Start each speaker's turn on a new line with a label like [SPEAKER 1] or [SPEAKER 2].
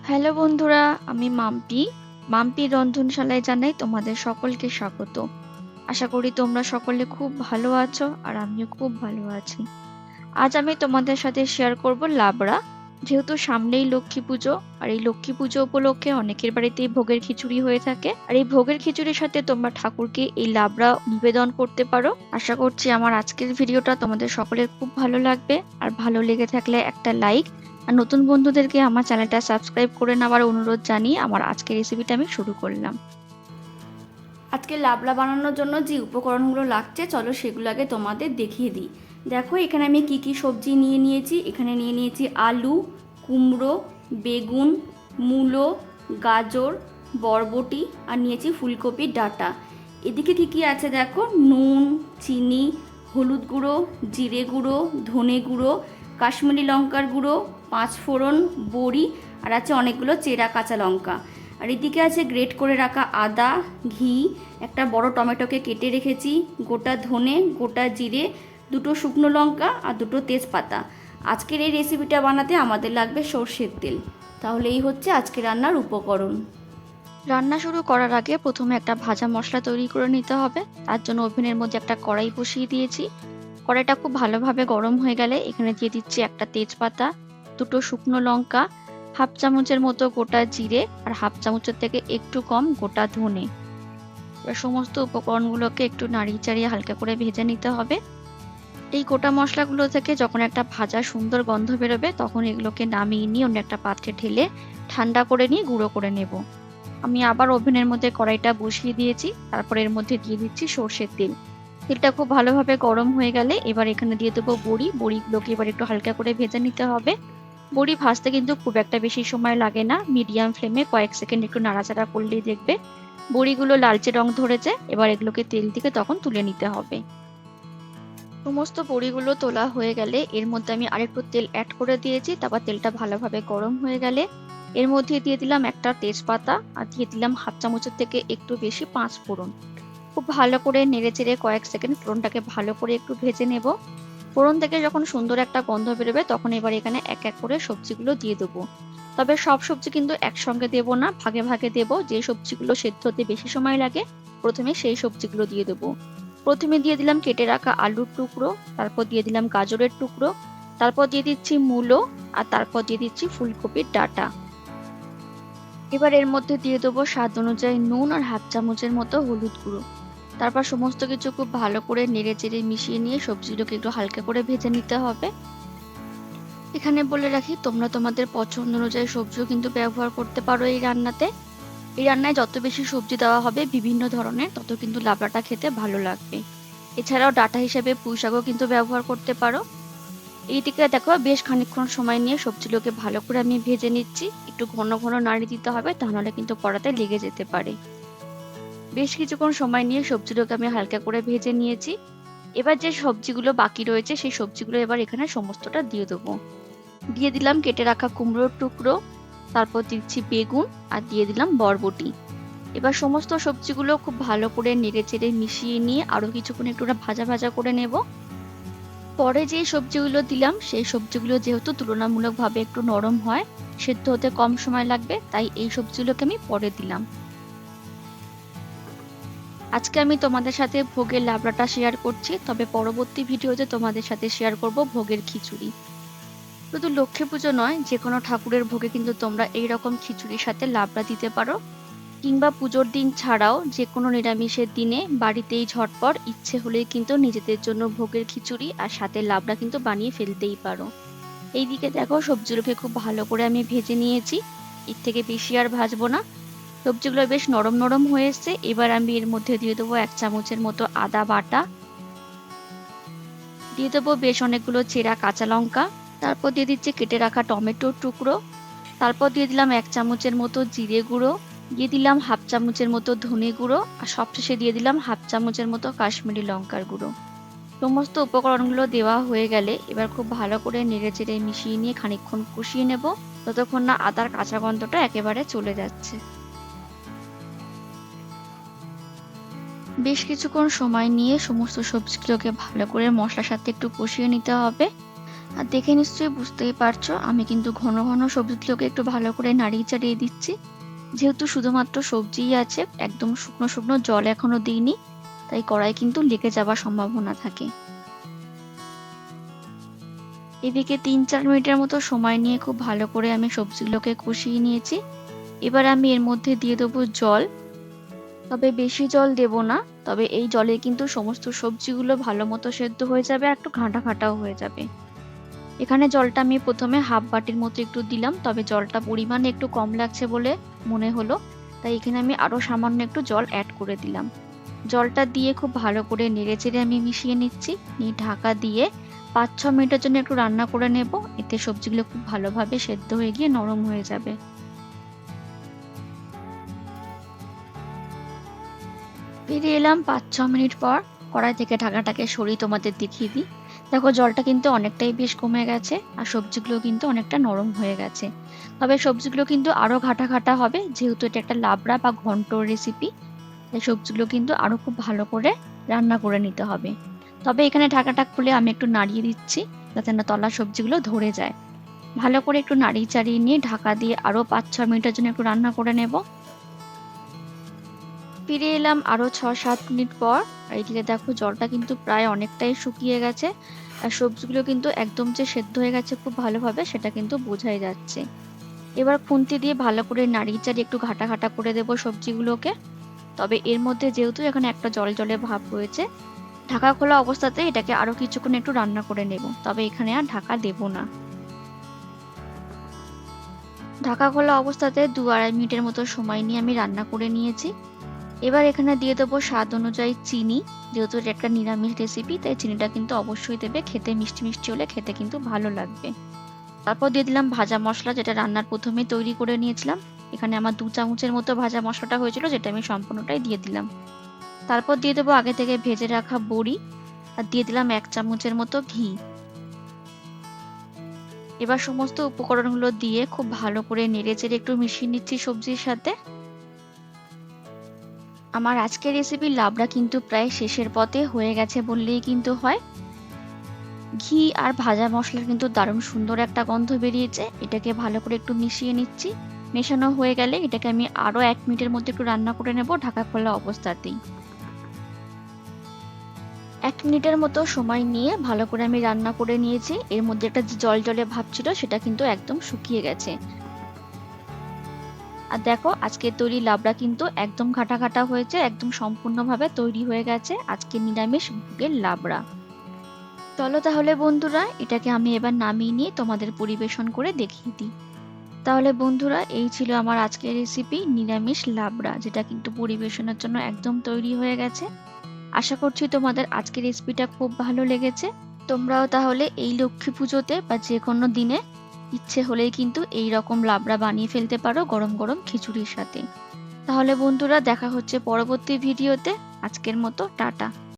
[SPEAKER 1] Hello বন্ধুরা, আমি মাম্পি রন্ধনশালায় জানাই তোমাদের সকলকে স্বাগত। আশা করি তোমরা সকলে খুব ভালো আছো আর আমিও খুব ভালো আছি। আজ আমি তোমাদের সাথে শেয়ার করব লাবড়া। যেহেতু সামনেই লক্ষ্মী পুজো, আর এই লক্ষ্মী পুজো উপলক্ষে অনেকের বাড়িতেই ভোগের খিচুড়ি হয়ে থাকে, আর এই ভোগের খিচুড়ির সাথে তোমরা ঠাকুরকে এই লাবড়া নিবেদন করতে পারো। আশা করছি আমার আজকের ভিডিওটা তোমাদের সকলের খুব ভালো লাগবে, আর ভালো লেগে থাকলে একটা লাইক আর নতুন বন্ধুদেরকে আমার চ্যানেলটা সাবস্ক্রাইব করে নেওয়ার অনুরোধ জানিয়ে আমার আজকের রেসিপিটা আমি শুরু করলাম।
[SPEAKER 2] আজকে লাবড়া বানানোর জন্য যে উপকরণগুলো লাগছে চলো সেগুলো আগে তোমাদের দেখিয়ে দিই। দেখো এখানে আমি কি কি সবজি নিয়ে নিয়েছি। এখানে নিয়ে নিয়েছি আলু, কুমড়ো, বেগুন, মূলো, গাজর, বরবটি আর নিয়েছি ফুলকপির ডাঁটা। এদিকে কি কি আছে দেখো, নুন, চিনি, হলুদ গুঁড়ো, জিরে গুঁড়ো, ধনে গুঁড়ো, কাশ্মীরি লঙ্কার গুঁড়ো, পাঁচফোড়ন, বড়ি আর আছে অনেকগুলো চেরা কাঁচা লঙ্কা। আর এদিকে আছে গ্রেট করে রাখা আদা, ঘি, একটা বড় টমেটোকে কেটে রেখেছি, গোটা ধনে, গোটা জিরে, দুটো শুকনো লঙ্কা আর দুটো তেজপাতা। আজকের এই রেসিপিটা বানাতে আমাদের লাগবে সর্ষের তেল। তাহলে এই হচ্ছে আজকে রান্নার উপকরণ।
[SPEAKER 1] রান্না শুরু করার আগে প্রথমে একটা ভাজা মশলা তৈরি করে নিতে হবে। তার জন্য ওভেনের মধ্যে একটা কড়াই বসিয়ে দিয়েছি। কড়াইটা খুব ভালোভাবে গরম হয়ে গেলে এখানে দিয়ে দিচ্ছি একটা তেজপাতা, দুটো শুকনো লঙ্কা, হাফ চামচের মতো গোটা জিরে আর হাফ চামচের থেকে একটু কম গোটা ধনে। এবার সমস্ত উপকরণগুলোকে একটু নাড়িয়ে চাড়িয়ে হালকা করে ভেজে নিতে হবে। এই গোটা মশলাগুলো থেকে যখন একটা ভাজা সুন্দর গন্ধ বেরোবে তখন এগুলোকে নামিয়ে নিয়ে অন্য একটা পাত্রে ঢেলে ঠান্ডা করে নিয়ে গুঁড়ো করে নেব। আমি আবার ওভেনের মধ্যে কড়াইটা বসিয়ে দিয়েছি। তারপর এর মধ্যে দিয়ে দিচ্ছি সর্ষের তেল। তেলটা খুব ভালোভাবে গরম হয়ে গেলে এবার এখানে দিয়ে দেবো বড়িগুলোকে এবার একটু হালকা করে ভেজে নিতে হবে। বড়ি ভাজতে কিন্তু খুব একটা বেশি সময় লাগে না, মিডিয়াম ফ্লেমে কয়েক সেকেন্ড একটু নাড়াচাড়া করলেই দেখবে বড়িগুলো লালচে রং ধরেছে। এবার এগুলোকে তেল থেকে তখন তুলে নিতে হবে। সমস্ত বড়িগুলো তোলা হয়ে গেলে এর মধ্যে আমি আরেকটু তেল অ্যাড করে দিয়েছি। তারপর তেলটা ভালোভাবে গরম হয়ে গেলে এর মধ্যে দিয়ে দিলাম একটা তেজপাতা আর দিয়ে দিলাম হাফ চামচের থেকে একটু বেশি পাঁচ ফোড়ন। খুব ভালো করে নেড়ে চেড়ে কয়েক সেকেন্ড ফোড়নটাকে ভালো করে একটু ভেজে নেব। ফোড়ন থেকে যখন সুন্দর একটা গন্ধ বেরোবে তখন এবার এখানে এক এক করে সবজিগুলো দিয়ে দেবো। তবে সব সবজি কিন্তু একসঙ্গে দেব না, ভাগে ভাগে দেব। যে সবজিগুলো সেদ্ধ হতে বেশি সময় লাগে প্রথমে সেই সবজিগুলো দিয়ে দেবো। প্রথমে দিয়ে দিলাম কেটে রাখা আলুর টুকরো, তারপর দিয়ে দিলাম গাজরের টুকরো, তারপর দিয়ে দিচ্ছি মূলো আর তারপর দিয়ে দিচ্ছি ফুলকপির ডাঁটা। এবার এর মধ্যে দিয়ে দেবো স্বাদ অনুযায়ী নুন আর হাফ চামচের মতো হলুদ গুঁড়ো। তারপর সমস্ত কিছু খুব ভালো করে নেড়ে চেড়ে মিশিয়ে নিয়ে সবজিগুলোকে একটু হালকা করে ভেজে নিতে হবে। এখানে বলে রাখি তোমরা তোমাদের পছন্দ অনুযায়ী সবজিও কিন্তু ব্যবহার করতে পারো এই রান্নাতে। এই রান্নায় যত বেশি সবজি দেওয়া হবে বিভিন্ন ধরনের তত কিন্তু লাবড়াটা খেতে ভালো লাগবে। এছাড়াও ডাঁটা হিসেবে পুঁই শাকও কিন্তু ব্যবহার করতে পারো। এইদিকে দেখো বেশ খানিকক্ষণ সময় নিয়ে সবজিগুলোকে ভালো করে আমি ভেজে নিচ্ছি। একটু ঘন ঘন নাড়িয়ে দিতে হবে, তাহলে কিন্তু কড়াতে লেগে যেতে পারে। বেশ কিছুক্ষণ সময় নিয়ে সবজিগুলোকে আমি হালকা করে ভেজে নিয়েছি। এবার যে সবজিগুলো বাকি রয়েছে সেই সবজিগুলো এবার এখানে সমস্তটা দিয়ে দেবো। দিয়ে দিলাম কেটে রাখা কুমড়োর টুকরো, তারপর দিচ্ছি বেগুন আর দিয়ে দিলাম বরবটি। এবার সমস্ত সবজিগুলো খুব ভালো করে নেড়ে চেড়ে মিশিয়ে নিয়ে আরো কিছুক্ষণ একটু ভাজা ভাজা করে নেব। পরে যে সবজিগুলো দিলাম সেই সবজিগুলো যেহেতু তুলনামূলকভাবে একটু নরম হয়, সেদ্ধ হতে কম সময় লাগবে, তাই এই সবজিগুলোকে আমি পরে দিলাম। আজকে আমি তোমাদের সাথে ভোগের লাবড়াটা শেয়ার করছি, তবে পরবর্তী ভিডিওতে তোমাদের সাথে শেয়ার করব ভোগের খিচুড়ি। শুধু লক্ষ্মী পুজো নয়, যে কোনো ঠাকুরের ভোগে কিন্তু তোমরা এইরকম খিচুড়ির সাথে লাবড়া দিতে পারো, কিংবা পুজোর দিন ছাড়াও যে কোনো নিরামিষের দিনে বাড়িতেই ঝটপট ইচ্ছে হলেই কিন্তু নিজেদের জন্য ভোগের খিচুড়ি আর সাথে লাবড়া কিন্তু বানিয়ে ফেলতেই পারো। এইদিকে দেখো সবজিগুলোকে খুব ভালো করে আমি ভেজে নিয়েছি, এর থেকে বেশি আর ভাজবো না। সবজিগুলো বেশ নরম নরম হয়ে এসছে। এবার আমি এর মধ্যে দিয়ে দেবো এক চামচের মতো আদা বাটা, দিয়ে দেবো বেশ অনেকগুলো চেরা কাঁচা লঙ্কা, তারপর দিয়ে দিচ্ছি কেটে রাখা টমেটোর টুকরো, তারপর দিয়ে দিলাম এক চামচের মতো জিরে গুঁড়ো, দিয়ে দিলাম হাফ চামচের মতো ধনে গুঁড়ো আর সবশেষে দিয়ে দিলাম হাফ চামচের মতো কাশ্মীরি লঙ্কার গুঁড়ো। সমস্ত উপকরণগুলো দেওয়া হয়ে গেলে এবার খুব ভালো করে নেড়ে চেড়ে মিশিয়ে নিয়ে খানিকক্ষণ কষিয়ে নেব, ততক্ষণ না আদার কাঁচা গন্ধটা একেবারে চলে যাচ্ছে। বেশ কিছুক্ষণ সময় নিয়ে সমস্ত সবজিগুলোকে ভালো করে মশলার সাথে একটু কষিয়ে নিতে হবে। আর দেখে নিশ্চয়ই বুঝতেই পারছো আমি কিন্তু ঘন ঘন সবজিগুলোকে একটু ভালো করে নাড়িয়ে চাড়িয়ে দিচ্ছি, যেহেতু শুধুমাত্র সবজিই আছে, একদম শুকনো শুকনো জল এখনো দিইনি, তাই কড়াই কিন্তু লেগে যাওয়ার সম্ভাবনা থাকে। এদিকে 3-4 মিনিটের মতো সময় নিয়ে খুব ভালো করে আমি সবজিগুলোকে কষিয়ে নিয়েছি। এবার আমি এর মধ্যে দিয়ে দেবো জল, তবে বেশি জল দেব না, তবে এই জলে কিন্তু সমস্ত সবজিগুলো ভালো মতো সেদ্ধ হয়ে যাবে আর একটু ঘাঁটা ঘাঁটাও হয়ে যাবে। এখানে জলটা আমি প্রথমে হাফ বাটির মতো একটু দিলাম, তবে জলটা পরিমাণে একটু কম লাগছে বলে মনে হলো, তাই এখানে আমি আরো সামান্য একটু জল অ্যাড করে দিলাম। জলটা দিয়ে খুব ভালো করে নেড়ে চেড়ে আমি মিশিয়ে নিচ্ছি, নিয়ে ঢাকা দিয়ে 5-6 মিনিটের জন্য একটু রান্না করে নেব, এতে সবজিগুলো খুব ভালোভাবে সেদ্ধ হয়ে গিয়ে নরম হয়ে যাবে। ফিরে এলাম 5-6 মিনিট পর, কড়াই থেকে ঢাকাটাকে সরিয়ে তোমাদের দেখিয়ে দিই। দেখো জলটা কিন্তু অনেকটাই বেশ কমে গেছে আর সবজিগুলো কিন্তু অনেকটা নরম হয়ে গেছে, তবে সবজিগুলো কিন্তু আরো ঘাটা ঘাটা হবে, যেহেতু এটা একটা লাবড়া বা ঘন্ট রেসিপি, তাই সবজিগুলো কিন্তু আরো খুব ভালো করে রান্না করে নিতে হবে। তবে এখানে ঢাকাটা খুলে আমি একটু নাড়িয়ে দিচ্ছি, যাতে না তলার সবজিগুলো ধরে যায়। ভালো করে একটু নাড়িয়ে চাড়িয়ে নিয়ে ঢাকা দিয়ে আরো 5-6 মিনিটের জন্য একটু রান্না করে নেব। ফিরে এলাম আরো 6-7 মিনিট পর, আর এদিকে দেখো জলটা কিন্তু প্রায় অনেকটাই শুকিয়ে গেছে আর সবজিগুলো কিন্তু একদম যে সেদ্ধ হয়ে গেছে খুব ভালোভাবে সেটা কিন্তু বোঝাই যাচ্ছে। এবার খুন্তি দিয়ে ভালো করে নাড়িয়ে চাড়িয়ে একটু ঘাটা ঘাটা করে দেবো সবজিগুলোকে। তবে এর মধ্যে যেহেতু এখানে একটা জল জলে ভাব রয়েছে, ঢাকা খোলা অবস্থাতে এটাকে আরো কিছুক্ষণ একটু রান্না করে নেব, তবে এখানে আর ঢাকা দেব না। ঢাকা খোলা অবস্থাতে 2-2.5 মিনিটের মতো সময় নিয়ে আমি রান্না করে নিয়েছি। এবার এখানে দিয়ে দেবো স্বাদ অনুযায়ী চিনি, যেহেতু এটা একটা নিরামিষ রেসিপি তাই চিনিটা কিন্তু অবশ্যই দেবে, খেতে মিষ্টি মিষ্টি হলে খেতে কিন্তু ভালো লাগবে। তারপর দিয়ে দিলাম ভাজা মশলা, যেটা রান্নার প্রথমে তৈরি করে নিয়েছিলাম। এখানে আমার 2 চামচের মতো ভাজা মশলাটা হয়েছিল, যেটা আমি সম্পূর্ণটাই দিয়ে দিলাম। তারপর দিয়ে দেবো আগে থেকে ভেজে রাখা বড়ি, আর দিয়ে দিলাম 1 চামচের মতো ঘি। এবার সমস্ত উপকরণগুলো দিয়ে খুব ভালো করে নেড়ে চেড়ে একটু মিশিয়ে নিচ্ছি সবজির সাথে। আমার আজকের রেসিপি লাবড়া কিন্তু প্রায় শেষের পথে হয়ে গেছে বললেই কিন্তু হয়। ঘি আর ভাজা মশলার কিন্তু দারুণ সুন্দর একটা গন্ধ বেরিয়েছে, এটাকে ভালো করে একটু মিশিয়ে নিচ্ছি। মেশানো হয়ে গেলে এটাকে আমি আরো 1 মিনিটের মধ্যে একটু রান্না করে নেব ঢাকা খোলা অবস্থাতেই। 1 মিনিটের মতো সময় নিয়ে ভালো করে আমি রান্না করে নিয়েছি, এর মধ্যে একটা যে জল জলে ভাব ছিল সেটা কিন্তু একদম শুকিয়ে গেছে। আর দেখো আজকের তৈরি লাবড়া কিন্তু একদম ঘাটা ঘাটা হয়েছে, একদম সম্পূর্ণভাবে তৈরি হয়ে গেছে আজকে নিরামিষ ভোগের লাবড়া। চলো তাহলে বন্ধুরা, এটাকে আমি এবার নামিয়ে নিয়ে তোমাদের পরিবেশন করে দেখিয়ে দিই। তাহলে বন্ধুরা, এই ছিল আমার আজকের রেসিপি নিরামিষ লাবড়া, যেটা কিন্তু পরিবেশনের জন্য একদম তৈরি হয়ে গেছে। আশা করছি তোমাদের আজকের রেসিপিটা খুব ভালো লেগেছে। তোমরাও তাহলে এই লক্ষ্মী পুজোতে বা যে কোনো দিনে ইচ্ছে হলেই কিন্তু এই রকম লাবড়া বানিয়ে ফেলতে পারো গরম গরম খিচুড়ির সাথে। তাহলে বন্ধুরা, দেখা হচ্ছে পরবর্তী ভিডিওতে। আজকের মতো টাটা।